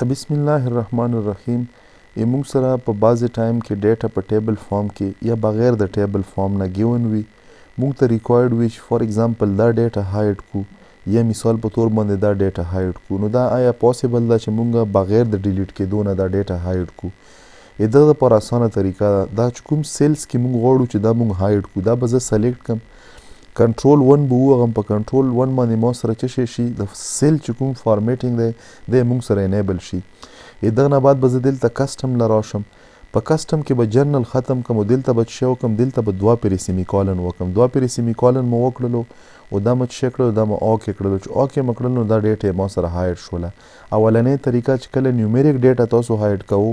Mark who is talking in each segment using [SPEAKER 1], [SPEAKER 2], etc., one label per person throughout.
[SPEAKER 1] بسم الله الرحمن الرحیم. موږ سره په بعضې ټایم کې ډیټا په ټیبل فارم کې یا بغیر د ټیبل فارم نه ګیون وي. موږ ته ریکوایرډ وي چې فار ایگزامپل دا ډیټا هایډ کړو یا مثال په تور باندې دا ډیټا هایډ کړو. نو دا آیا پاسبل ده چې موږ بغیر د ډیلیټ کېدو نه دا ډیټا هایډ کړو؟ د دغه لپاره اسانه طریقه ده دا چې کوم سیلز کې موږ غواړو چې دا موږ هایډ کړو، دا به زه سلیکټ کړم، کنټرول 1 به ووهغم. په کنټرول 1 باندې ما سره څه شي د سیل چې کوم فارمیټینګ دی دی موږ سره انیبل شي. دغه نه بعد به زه دلته کسټم له راشم. په کسټم کې به جنرل ختم کړم او دلته به څه وکړم، دلته به 2 پیرې سیمی کالن وکړم. 2 پیرې سیمی کالن مو وکړلو او دا مو څه کړلو، دا مو اوکې کړلو. چې اوکې مو کړل نو دا ډیټا ما سره هایډ شوله. اولنۍ طریقه چې کله نیومریک ډیټا تاسو هایډ کوو،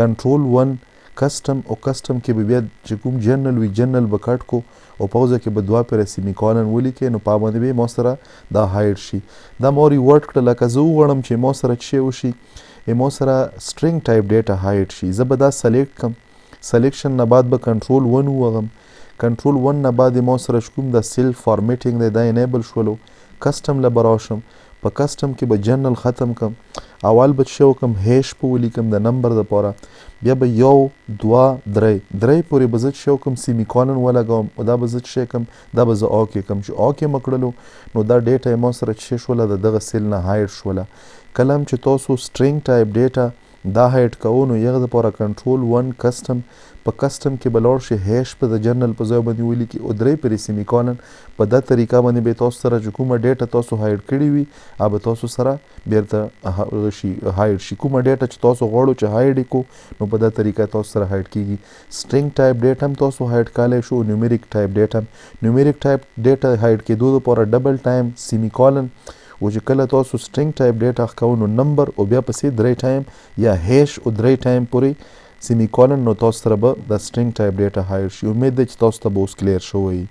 [SPEAKER 1] کنټرول 1 کسټم او کسټم کې به بیا چې کوم جنرل وي جنرل به کټ کو او پوزه کې به 2 پیرې سیمی کالن ولیکې، نو په باندې به ما سره دا هایډ شي. دا مو ریورټ کړل لکه زه وغواړم چې ما سره څه وشي، ما سره سټرینګ ټایپ ډیټا هایډ شي. زه به دا سلیکټ کړم، سلیکشن نه بعد به کنټرول 1 ووهغم. کنټرول 1 نه بعد ما سره کوم د سیل فارمیټینګ دی دا انیبل شولو. کسټم له به راشم، په کسټم کې به جنرل ختم کړم. اول به څه وکړم، هیش په ولیکم د نمبر دپاره، بیا به 1 2 3 پورې به زه څه وکړم سیمی کالن ولګوم او دا به زه څه کړم، دا به زه اوکې کړم. چې اوکې مو کړلو نو دا ډیټا یې ما سره څه شوله، د دغه سیل نه هایډ شوله. کله هم چې تاسو سټرینګ ټایپ ډیټا دا هایډ کوو نو یغه دپاره کنټرول 1 کسټم، په کسټم کې به لاړ شي، هیش په د جنرل په ځای باندې ولیکي او 3 پیرې سیمی کالن. په دا طریقه باندې به تاسو سره چې کومه ډیټا تاسو هایډ کړې وي هغه به تاسو سره بیرته هایډ شي. کومه ډیټا چې تاسو غواړو چې هایډ یې کړو نو په دا طریقه تاسو سره هایډ کیږي. سټرینګ ټایپ ډیټا هم تاسو هایډ کولی شو، نیومریک ټایپ ډیټا هم. نیومریک ټایپ ډیټا هایډ کېدو دپاره ډبل ټایم سیمی کالن، او چې کله تاسو سټرینګ ټایپ ډیټا کوو نو نمبر او بیا پسې 3 ټایم یا هیش او 3 ټایم پورې سیمی کالن، نو تاسو سره به د سټرینګ ټایپ ډیټا هایډ شي. امید ده چې تاسو ته به اوس کلیر شوی وي.